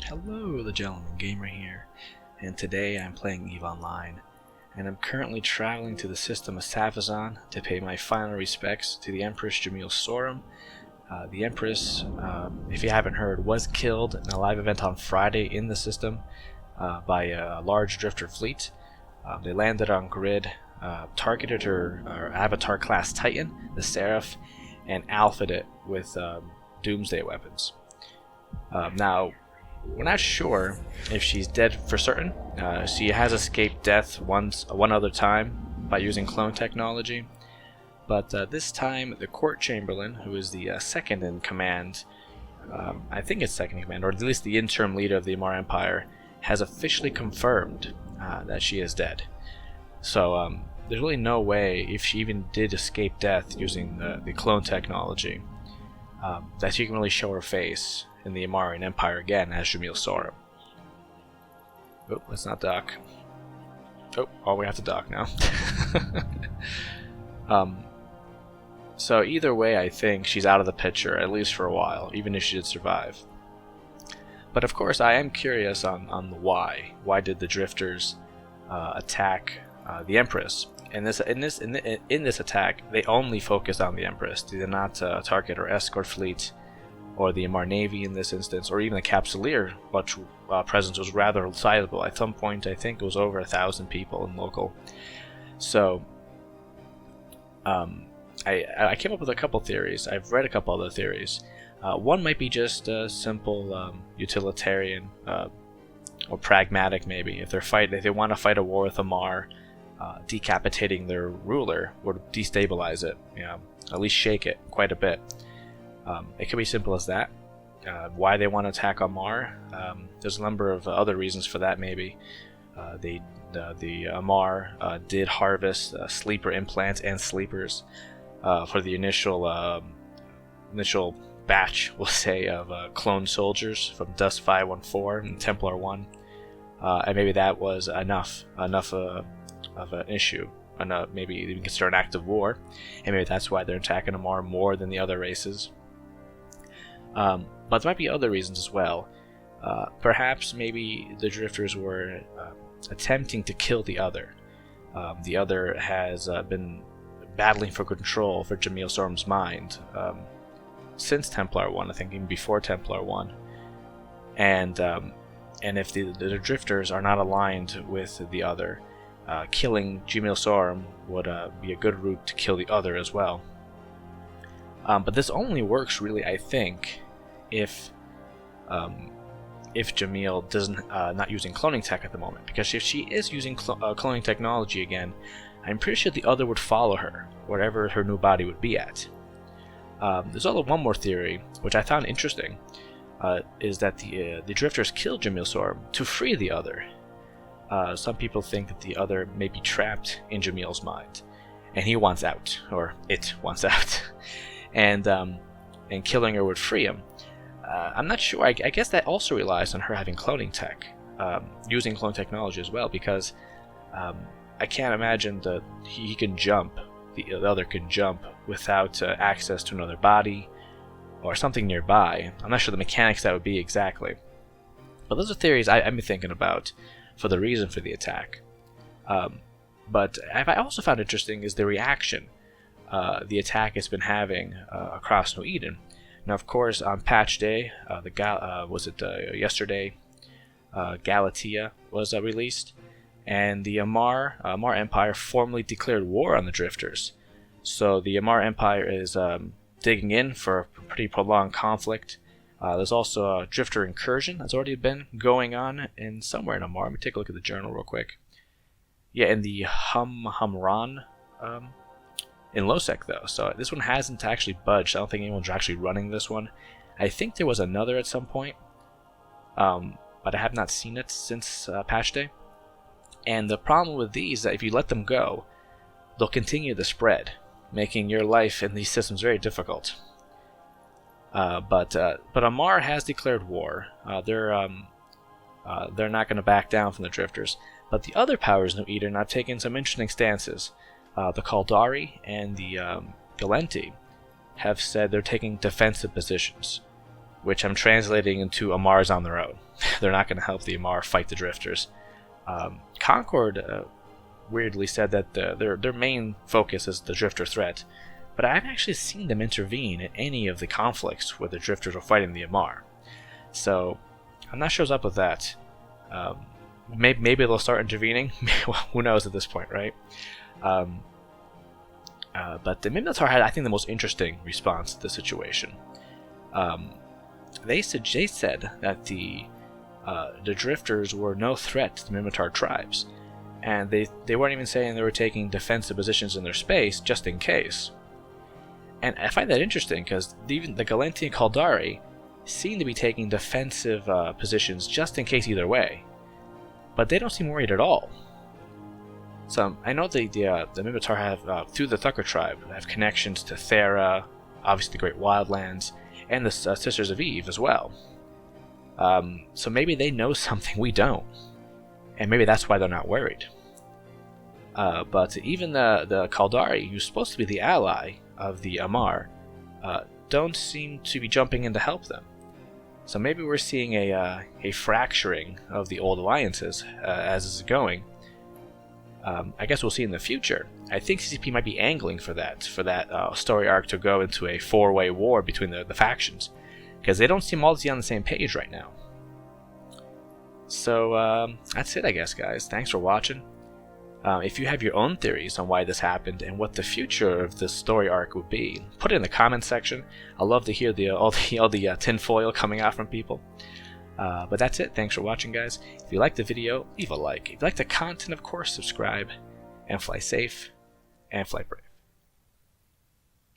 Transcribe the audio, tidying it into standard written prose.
Hello, the Gentleman Gamer here, and today I'm playing EVE Online, and I'm currently traveling to the system of Safizon to pay my final respects to the Empress Jamyl Sarum. The Empress, if you haven't heard, was killed in a live event on Friday in the system by a large drifter fleet. They landed on grid, targeted her avatar class Titan, the Seraph, and alphaed it with doomsday weapons. Now, we're not sure if she's dead for certain. She has escaped death one other time by using clone technology, but this time the Court Chamberlain, who is the second in command, I think it's second in command, or at least the interim leader of the Amarr Empire, has officially confirmed that she is dead. So there's really no way, if she even did escape death using the clone technology, that she can really show her face in the Amarrian Empire again as Jamyl Sarum. Oh, let's not dock. Oh, we have to dock now. So either way, I think she's out of the picture, at least for a while, even if she did survive. But of course, I am curious on the why. Why did the drifters attack the Empress? In this attack, they only focused on the Empress. They did not target her escort fleet, or the Amarr Navy in this instance, or even the Capsuleer, which presence was rather sizable. At some point, I think it was over 1,000 people in local. So, I came up with a couple theories. I've read a couple other theories. One might be just simple utilitarian or pragmatic, maybe. If they want to fight a war with Amarr, decapitating their ruler would destabilize it. At least shake it quite a bit. It could be simple as that. Why they want to attack Amarr? There's a number of other reasons for that. Maybe the Amarr did harvest sleeper implants and sleepers for the initial batch, we'll say, of clone soldiers from Dust 514 and Templar 1, and maybe that was enough of an issue. And maybe even can start an active war, and maybe that's why they're attacking Amarr more than the other races. But there might be other reasons as well. Perhaps maybe the drifters were attempting to kill the other. The other has been battling for control for Jamyl Sarum's mind since Templar 1, I think even before Templar 1. And if the drifters are not aligned with the other, killing Jamyl Sarum would be a good route to kill the other as well. But this only works, really, I think, if Jamyl doesn't not using cloning tech at the moment. Because if she is using cloning technology again, I'm pretty sure the other would follow her wherever her new body would be at. There's also one more theory, which I found interesting, is that the drifters killed Jamyl Sarum to free the other. Some people think that the other may be trapped in Jamyl's mind, and he wants out, or it wants out, and killing her would free him. I'm not sure. I guess that also relies on her having cloning tech, using clone technology as well, because I can't imagine that he can jump, the other can jump without access to another body or something nearby. I'm not sure the mechanics that would be exactly, but those are theories I've been thinking about for the reason for the attack. But I also found interesting is the reaction the attack has been having across New Eden. Now, of course, on patch day, yesterday, Galatea was released, and the Amarr Empire formally declared war on the drifters. So the Amarr Empire is digging in for a pretty prolonged conflict. There's also a drifter incursion that's already been going on in somewhere in Amarr. Let me take a look at the journal real quick. Yeah, in the Humran in Losec, though. So this one hasn't actually budged. I don't think anyone's actually running this one. I think there was another at some point, but I have not seen it since patch day. And the problem with these is that if you let them go, they'll continue to spread, making your life in these systems very difficult. But Amarr has declared war. They're not going to back down from the drifters. But the other powers in New Eden have taken some interesting stances. The Kaldari and the Galenti have said they're taking defensive positions, which I'm translating into Amar's on their own. They're not going to help the Amar fight the Drifters. Concord weirdly said that their main focus is the Drifter threat, but I haven't actually seen them intervene in any of the conflicts where the Drifters were fighting the Amar. So I'm not sure what's up with that. Maybe they'll start intervening. Well, who knows at this point, right? But the Minotaur had, I think, the most interesting response to the situation. They said that the Drifters were no threat to the Minotaur tribes, and they weren't even saying they were taking defensive positions in their space just in case. And I find that interesting because even the Galenti and Caldari seem to be taking defensive positions just in case either way, but they don't seem worried at all. So I know the Minotaur have, through the Thucker tribe, have connections to Thera, obviously the Great Wildlands, and the Sisters of Eve as well. So maybe they know something we don't, and maybe that's why they're not worried. But even the Caldari, who's supposed to be the ally of the Amar, don't seem to be jumping in to help them. So maybe we're seeing a fracturing of the old alliances as this is going. I guess we'll see in the future. I think CCP might be angling for that story arc to go into a four-way war between the factions, because they don't seem all to be on the same page right now. So that's it, I guess, guys. Thanks for watching. If you have your own theories on why this happened and what the future of this story arc would be, put it in the comments section. I love to hear all the tinfoil coming out from people. But that's it. Thanks for watching, guys. If you liked the video, leave a like. If you like the content, of course, subscribe. And fly safe and fly brave.